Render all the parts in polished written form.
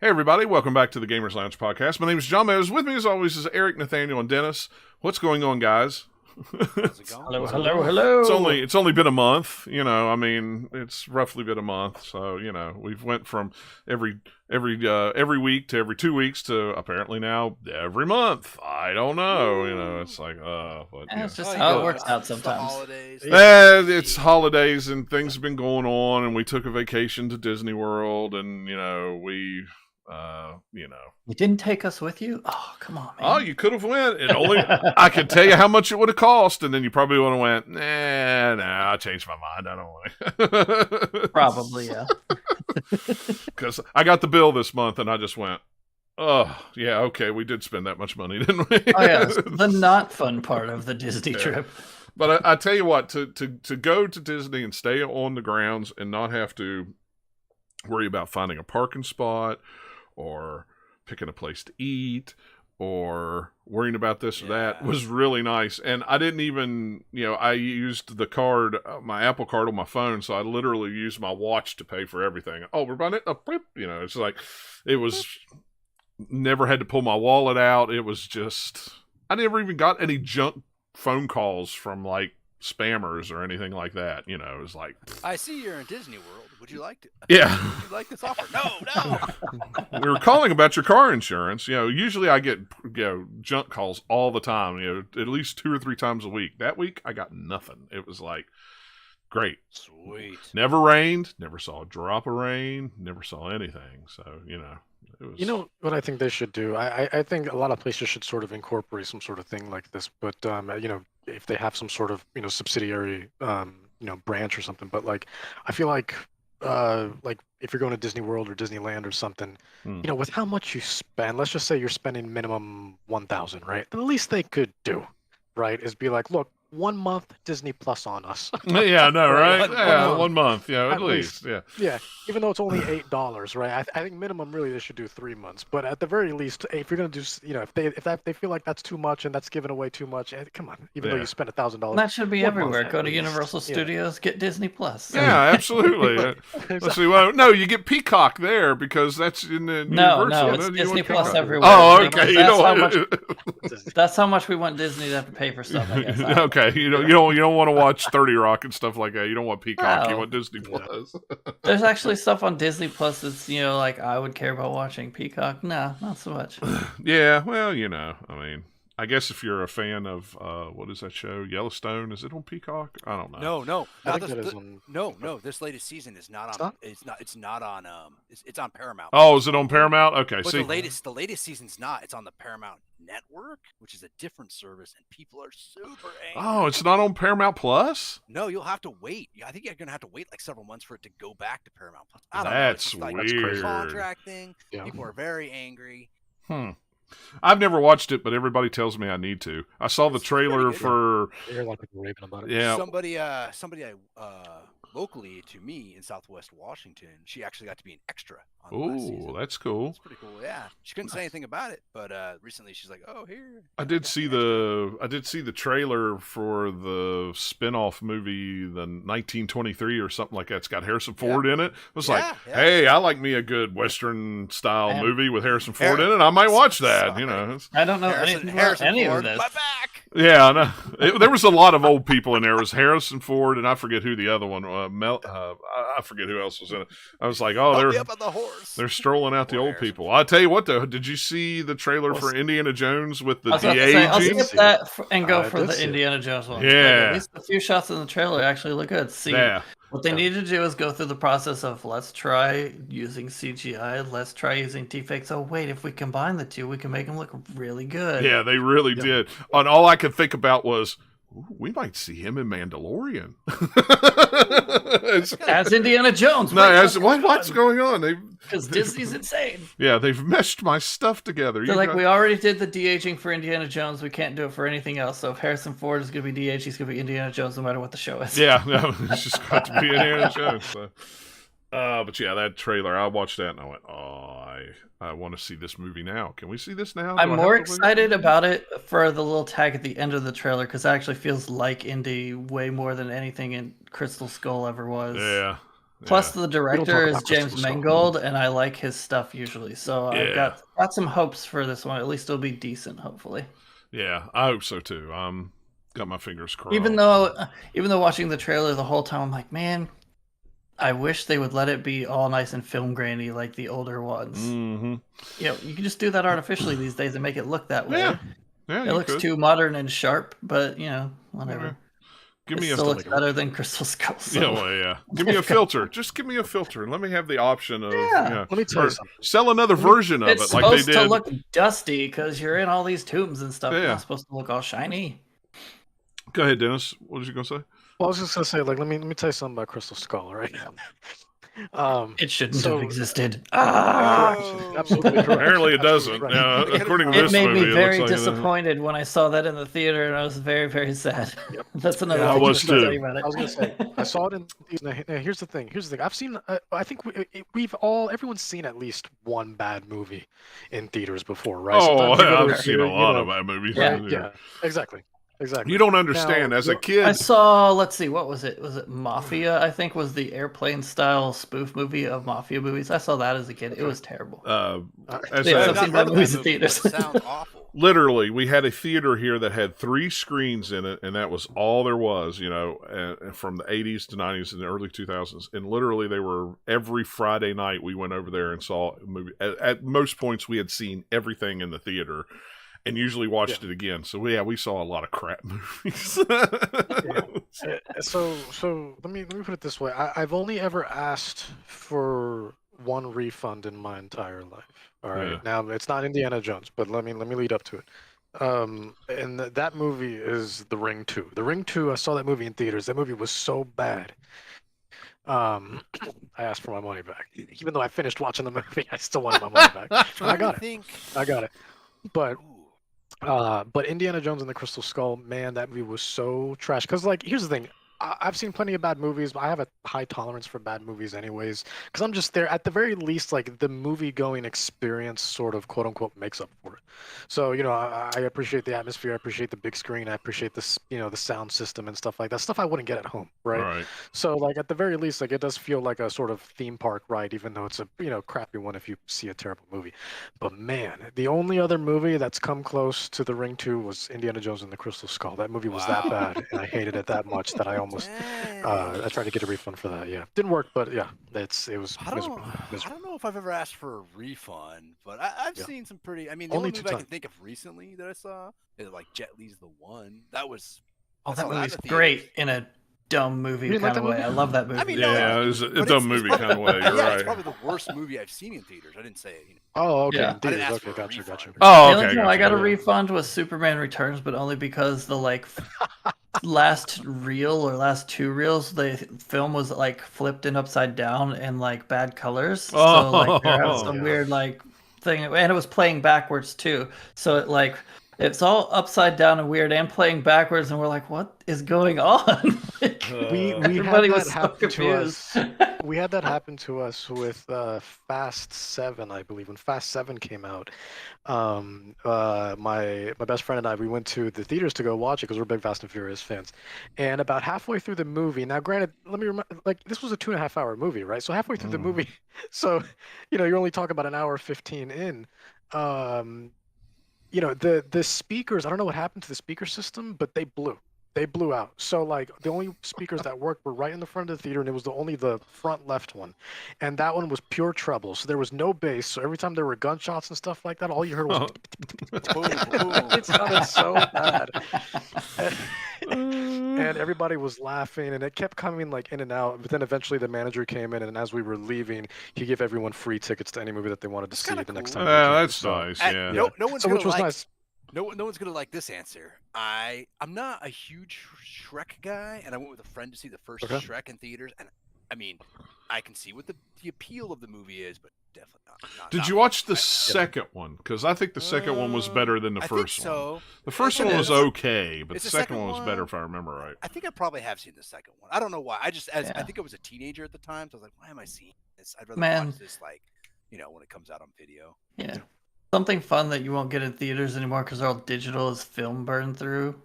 Hey everybody, welcome back to the Gamers Lounge podcast. My name is John Meadows. With me as always is Eric, Nathaniel, and Dennis. What's going on, guys? How's it going? Hello, What's hello, going on? hello. It's only been a month, I mean, it's roughly been a month. So, we've went from every week to every 2 weeks to apparently now every month. I don't know, it's like but It's just Oh, how you it works know, out it's the sometimes. holidays. It's holidays and things have been going on, and we took a vacation to Disney World, and we You didn't take us with you? Oh, come on, man. Oh, you could have went. I could tell you how much it would have cost, and then you probably would have went, nah, I changed my mind. I don't want to. Probably, yeah. Because I got the bill this month, and I just went, oh, yeah, okay, we did spend that much money, didn't we? Oh, yeah. The not fun part of the Disney trip. But I tell you what, to go to Disney and stay on the grounds and not have to worry about finding a parking spot or picking a place to eat or worrying about this or that was really nice. And I didn't even, I used the card, my Apple card on my phone, so I literally used my watch to pay for everything. Oh, we're buying it? It's like, it was, never had to pull my wallet out. It was just, I never even got any junk phone calls from like spammers or anything like that. It was like, I see you're in Disney World. Would you like to? yeah. Would you like this offer? No. We were calling about your car insurance. Usually I get junk calls all the time. At least 2 or 3 times a week. That week I got nothing. It was like great. Sweet. Never rained. Never saw a drop of rain. Never saw anything. So it was. You know what I think they should do? I think a lot of places should sort of incorporate some sort of thing like this. But if they have some sort of subsidiary branch or something. But like, I feel like if you're going to Disney World or Disneyland or something, with how much you spend, let's just say you're spending minimum 1,000, right? The least they could do, right, is be like, look, 1 month Disney Plus on us. Yeah, I know, right? One Yeah, month. 1 month. Yeah, at At least. least. Yeah. Yeah, even though it's only $8, right? I think minimum really they should do 3 months. But at the very least, if you're gonna do, if they feel like that's too much and that's giving away too much, come on. Even though Yeah. you spend $1,000, That should be 1 month everywhere. at Go to least. Universal Yeah. Studios, get Disney Plus. Yeah, absolutely. Let's see. Well, no, you get Peacock there because that's in the No, Universal. it's You Disney want Plus Peacock. everywhere. Oh, Because okay. You that's know how what? That's how much we want Disney to have to pay for stuff, I guess. Okay, you don't want to watch 30 Rock and stuff like that. You don't want Peacock. You No. want Disney Plus. There's actually stuff on Disney Plus that's, like I would care about watching. Peacock, no, not so much. Yeah, well, I mean, I guess if you're a fan of what is that show, Yellowstone? Is it on Peacock? I don't know. No. I Not think that this, is on. no. This latest season is not on. It's not? It's not on. It's on Paramount. Oh, is it on Paramount? Okay, But see. the latest season's not. It's on the Paramount Network, which is a different service, and people are super angry. Oh, it's not on Paramount Plus? No, you'll have to wait. I think you're gonna have to wait like several months for it to go back to Paramount Plus. I don't know. That's It's just like weird. a contract thing. Yeah. People are very angry. I've never watched it, but everybody tells me I need to. I saw the It's pretty trailer good. for I hear a lot of people raving about it. yeah. Somebody locally to me in Southwest Washington, she actually got to be an extra on the last Oh, season. that's cool. That's pretty cool. Yeah, she couldn't say anything about it, but recently she's like, "Oh, here." I did see the trailer for the spin-off movie, the 1923 or something like that. It's got Harrison Ford in it. It was like, Yeah. hey, I like me a good Western style Man. movie with Harrison Ford in it. I might watch that. Sorry. It's- I don't know anything about any of Ford, this. my back. yeah, I know. There was a lot of old people in there. It was Harrison Ford, and I forget who the other one. I forget who else was in it. I was like, oh, Help me they're up on the horse. they're strolling out the Poor old Harrison people. I'll tell you what, though. Did you see the trailer for Indiana Jones with the I was about to say, I'll de-aging? skip that and go I for did the see it. Indiana Jones one. Yeah. Like, at least a few shots in the trailer actually look good. See, Yeah. what they need to do is go through the process of let's try using CGI, let's try using deepfakes. Oh wait, if we combine the two, we can make them look really good. Yeah, they really did. And all I could think about was, ooh, we might see him in Mandalorian. As Indiana Jones. What's going on? Because Disney's insane. They've meshed my stuff together. They're like, we already did the de-aging for Indiana Jones. We can't do it for anything else. So if Harrison Ford is going to be de-aged, he's going to be Indiana Jones no matter what the show is. Yeah, no, it's just got to be Indiana Jones. So. But yeah, that trailer, I watched that and I went, oh, I want to see this movie now. Can we see this now? I'm more excited about it for the little tag at the end of the trailer because it actually feels like Indy way more than anything in Crystal Skull ever was. Yeah. Plus, Yeah. the talk director is about Crystal James Skull. Mangold, and I like his stuff usually. So I've Yeah. got some hopes for this one. At least it'll be decent, hopefully. Yeah, I hope so too. Got my fingers crossed. Even though watching the trailer the whole time, I'm like, man, I wish they would let it be all nice and film grainy like the older ones. Mm-hmm. You know, you can just do that artificially these days and make it look that way. Yeah. Yeah, It you looks could. too modern and sharp, but you know, whatever. Yeah. Give It me a still looks better than Crystal Skull. So. Yeah, well, yeah. Give me a filter. Just give me a filter, and let me have the option of Yeah. Let me tell you or something. sell another version of It's it, like they supposed did. to look dusty because you're in all these tombs and stuff. Yeah. It's not supposed to look all shiny. Go ahead, Dennis. What was you gonna say? Well, I was just gonna say, like, let me tell you something about Crystal Skull, right? It shouldn't So- have existed. Correct. Oh. Absolutely correct. Apparently, it Absolutely doesn't. right. Yeah, according to It this made movie, me it very looks like disappointed when I saw that in the theater, and I was very, very sad. That's another Yeah, I thing was to tell too. you about it. I was gonna say, I saw it in. Now, here's the thing. I've seen. I think everyone's seen at least one bad movie in theaters before, right? Oh, Sometimes you go to a I've seen theater, a you lot know, of bad movies. Yeah. Yeah, exactly. You don't understand. Now, As a I kid, saw, let's see, what was it? Was it Mafia? I think was the airplane style spoof movie of Mafia movies. I saw that as a kid. It was terrible. as Yeah, a- I've I've seen not heard bad of movies that in movie, but theaters. it sounds awful. literally, we had a theater here that had 3 screens in it, and that was all there was. You know, from the 80s to 90s and the early 2000s, and literally, they were every Friday night. We went over there and saw a movie. At most points, we had seen everything in the theater. And usually watched it again. So we saw a lot of crap movies. So let me put it this way. I've only ever asked for one refund in my entire life. All right. Yeah. Now it's not Indiana Jones, but let me lead up to it. And that movie is The Ring 2. The Ring 2. I saw that movie in theaters. That movie was so bad. I asked for my money back. Even though I finished watching the movie, I still wanted my money back. I got it. Think. I got it. But Ooh. but Indiana Jones and the Crystal Skull, man, that movie was so trash. Because, like, here's the thing. I've seen plenty of bad movies, but I have a high tolerance for bad movies anyways. Because I'm just there, at the very least, like, the movie-going experience sort of, quote-unquote, makes up for it. So, you know, I appreciate the atmosphere. I appreciate the big screen. I appreciate this, you know, the sound system and stuff like that. Stuff I wouldn't get at home, right? Right. So, like, at the very least, like, it does feel like a sort of theme park ride, even though it's a, you know, crappy one if you see a terrible movie. But, man, the only other movie that's come close to The Ring 2 was Indiana Jones and the Crystal Skull. That movie was that Wow. bad, and I hated it that much that I almost, Dang. I tried to get a refund for that, yeah. Didn't work, but, yeah, it was I miserable. don't know if I've ever asked for a refund, but I've Yeah. seen some pretty. I mean, the Only only movie I 2 can think of recently that I saw is like Jet Li's The One. That was. Oh, I that saw that in movie's the great theaters. in a dumb movie You didn't like kind of that way. movie? I love that movie. I mean, no, Yeah, it was a but dumb it's movie probably- kind of way. You're yeah, right. it's probably the worst movie I've seen in theaters. I didn't say it. You know. Oh, okay, Yeah. in I didn't theaters. ask Okay, for a gotcha. refund. Oh, The okay. only time I got a gotcha. refund was Superman Returns, but only because the last reel or last 2 reels, the film was like flipped and upside down in like bad colors. So like there was some yeah. weird like thing, and it was playing backwards too. So it like it's all upside down and weird and playing backwards, and we're like, what is going on? We Everybody had was that so happen to confused. us. We had that happen to us with Fast 7, I believe. When Fast 7 came out, my best friend and I, we went to the theaters to go watch it because we're big Fast and Furious fans. And about halfway through the movie, now granted, let me remind, like, this was a 2.5-hour movie, right? So halfway through the movie, so, you know, you're only talking about an hour 15 in. You know, the speakers, I don't know what happened to the speaker system, but they blew. They blew out. So like the only speakers that worked were right in the front of the theater, and it was only the front left one, and that one was pure treble. So there was no bass. So every time there were gunshots and stuff like that, all you heard was Boom, boom. it sounded so bad. And everybody was laughing, and it kept coming like in and out. But then eventually the manager came in, and as we were leaving, he gave everyone free tickets to any movie that they wanted to That's see kinda the next cool. time. they came. That's So, nice. And Yeah. no one's so gonna which was like. nice. No one's gonna like this answer. I'm not a huge Shrek guy, and I went with a friend to see the first Okay. Shrek in theaters, and I mean, I can see what the appeal of the movie is, but definitely not. Did not you for watch the Shrek. second one? Because I think the second one was better than the I first think one. so. The first It one was is. okay, but It's the the second second one was better one. if I remember right. I think I probably have seen the second one. I don't know why. I Yeah. think I was a teenager at the time, so I was like, why am I seeing this? I'd rather Man. watch this like, you know, when it comes out on video. Yeah. Something fun that you won't get in theaters anymore because they're all digital is film burn through.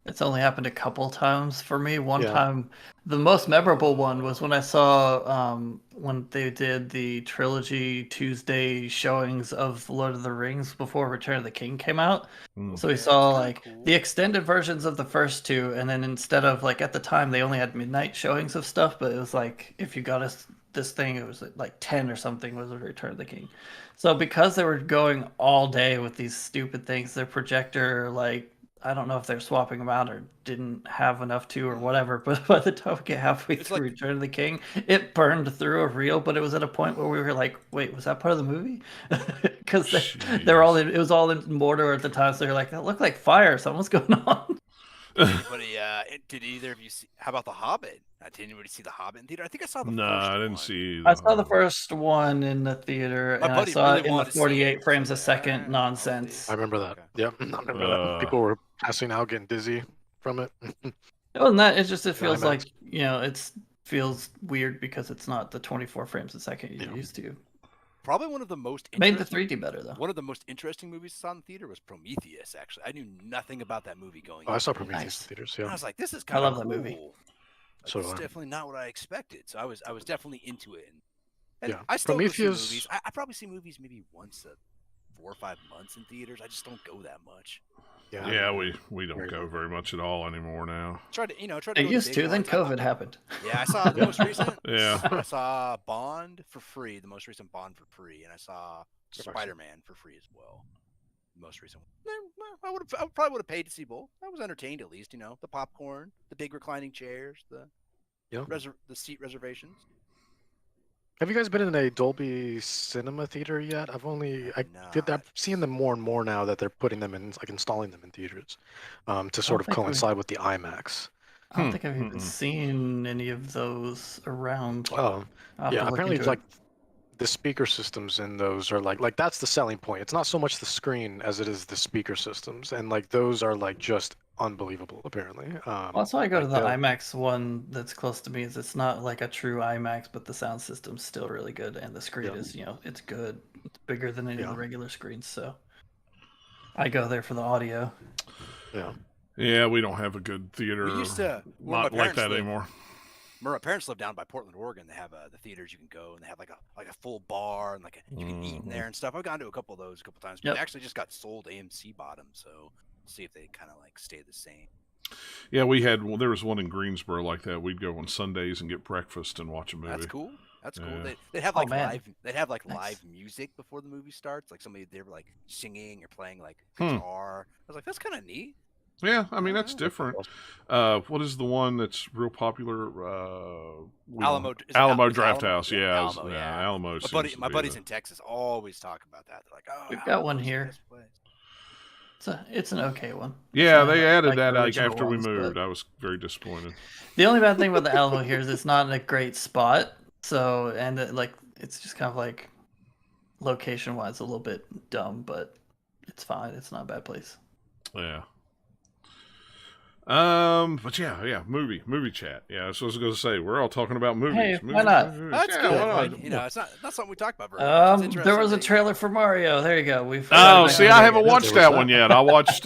It's only happened a couple times for me. One Yeah. time The most memorable one was when I saw when they did the trilogy Tuesday showings of Lord of the Rings before Return of the King came out. Mm. So we Okay, saw that's kinda like cool. the extended versions of the first two, and then instead of like at the time they only had midnight showings of stuff, but it was like if you got us this thing, it was like 10 or something was Return of the King. So because they were going all day with these stupid things, their projector like I don't know if they're swapping them out or didn't have enough to or whatever, but by the time we get halfway It's through like Return of the King, it burned through a reel, but it was at a point where we were like, wait, was that part of the movie? Because they were all Jeez. it was all in Mordor at the time, so you're like, that looked like fire. Something's going on. anybody. Did either of you see? How about The Hobbit? Did anybody see The Hobbit in theater? I think I saw the No, first I didn't one. see. I saw the first one in the theater, My and I buddy saw really it in the wanted to see 48 it. frames So a I was like, second "Alright, nonsense. I remember that. Okay. Yep, I remember that. People were passing out, getting dizzy from it. Other than that, it just it The feels IMAX. like it feels weird because it's not the 24 frames a second you're Yeah. used to. Probably one of the most Made the interesting- 3D better though. One of the most interesting movies I saw in the theater was Prometheus. Actually, I knew nothing about that movie going. Oh, I saw into it. Prometheus Nice. in theaters. And I Yeah. was like, "This is I kind of love that cool." movie. Like, So it's do I. definitely not what I expected. So I was definitely into it. And Yeah. I still go see Prometheus- movies. I probably see movies maybe once a 4 or 5 months in theaters. I just don't go that much. Yeah. Yeah, we don't Very go good. very much at all anymore now. Try to try to. They go used big to, then ones. COVID happened. Yeah, I saw the most recent. Yeah. I saw Bond for free, the most recent Bond for free, and I saw Spider-Man for free as well. The most recent one. I probably would have paid to see both. I was entertained at least, the popcorn, the big reclining chairs, the Yeah. the seat reservations. Have you guys been in a Dolby Cinema theater yet? I've seen them more and more now that they're putting them in, like installing them in theaters, to sort of think we- coincide with the IMAX. I don't think I've even Mm-mm. seen any of those around. Oh, I'll have to yeah. look Apparently, into it's like the speaker systems in those are like that's the selling point. It's not so much the screen as it is the speaker systems, and like those are like just unbelievable. Apparently, Well, that's why I go to like the they'll- IMAX one that's close to me. Is it's not like a true IMAX, but the sound system's still really good, and the screen Yeah. is it's good. It's bigger than any of the Yeah. regular screens, so I go there for the audio. Yeah. Yeah, we don't have a good theater. We used to where my not like parents that lived- anymore. Where my parents live down by Portland, Oregon. They have the theaters you can go, and they have like a full bar, and you can eat in Mhm. there and stuff. I've gone to a couple of those a couple times, but Yep. they actually just got sold. AMC bought them, so we'll see if they kind of like stay the same. Yeah, there was one in Greensboro like that. We'd go on Sundays and get breakfast and watch a movie. That's cool. That's cool. Yeah. They have Oh, like man. they'd have like Nice. live music before the movie starts. Like they were like singing or playing like Hmm. guitar. I was like, that's kind of neat. Yeah, I mean that's Yeah. different. What is the one that's real popular? Alamo Alamo is Draft Alamo? House. Yeah, Yeah, Alamo, yeah. Alamo. My seems to my be buddies the- in Texas always talk about that. They're like, oh, We've got one Alamo's the here. best place. It's an okay one. Yeah, It's they not added like that the like original after we ones, moved. but- I was very disappointed. The only bad thing about the Alamo here is it's not in a great spot. So it's just kind of like location wise a little bit dumb, but it's fine. It's not a bad place. Yeah. But yeah, movie chat. Yeah, that's what I was gonna say. We're all talking about movies. Hey, movies, why not? movies. That's Yeah, good. why not? Like, it's not something we talk about very much. It's There was a interesting trailer for Mario. There you go. Oh, see, I haven't Yeah, watched there was that that. one yet. I watched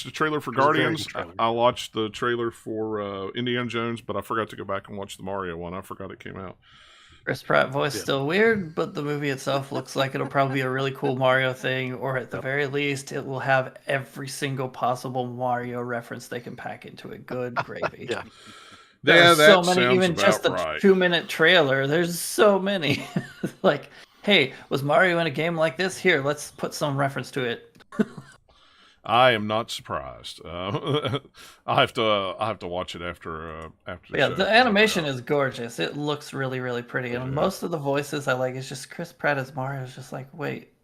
the trailer for It was a very Guardians. good trailer. I watched the trailer for Indiana Jones, but I forgot to go back and watch the Mario one. I forgot it came out. Chris Pratt voice Yeah. still weird, but the movie itself looks like it'll probably be a really cool Mario thing, or at the very least, it will have every single possible Mario reference they can pack into it. Good gravy. Yeah. There Yeah, are that so many, sounds even just the about right. 2-minute trailer. There's so many. Like, hey, was Mario in a game like this? Here, let's put some reference to it. I am not surprised. I have to watch it after the Yeah, show. the animation is gorgeous. It looks really, really pretty. And Yeah. most of the voices I like, it's just Chris Pratt as Mario. It's just like, wait,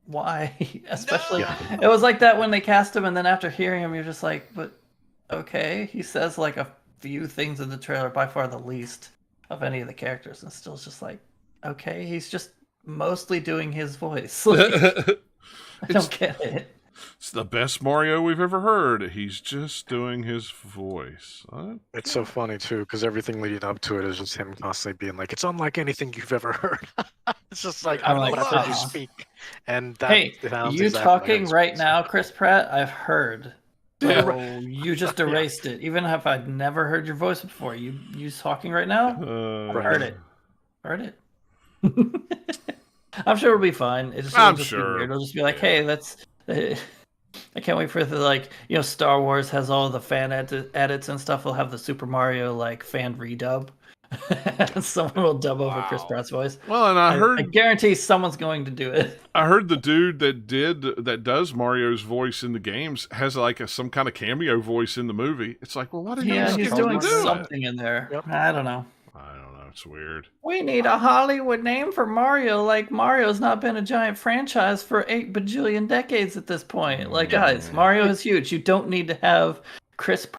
why? Especially, No! it was like that when they cast him, and then after hearing him, you're just like, but okay. He says like a few things in the trailer, by far the least of any of the characters, and still it's just like, okay, he's just mostly doing his voice. Like, I don't get it. It's the best Mario we've ever heard. He's just doing his voice. It's so funny too, because everything leading up to it is just him constantly being like, "It's unlike anything you've ever heard." It's just like I'm I've like, heard you "Ah." speak, and that Hey, sounds you exactly like talking his right voice. now, Chris Pratt? I've heard Oh, you just erased it. Even if I'd never heard your voice before, you talking right now? I heard it. Heard it. I'm sure it'll be fine. It'll just be weird. It'll just be like, hey, let's. I can't wait for the Star Wars has all the fan edits and stuff. We'll have the Super Mario like fan redub. Someone will dub over Chris Pratt's voice. Well, and I guarantee someone's going to do it. I heard the dude that does Mario's voice in the games has like some kind of cameo voice in the movie. It's like, well, what? He's doing something in there. Yep. I don't know. It's weird. We need a Hollywood name for Mario. Like, Mario's not been a giant franchise for 8 bajillion decades at this point. Like, guys, Mario is huge. You don't need to have Chris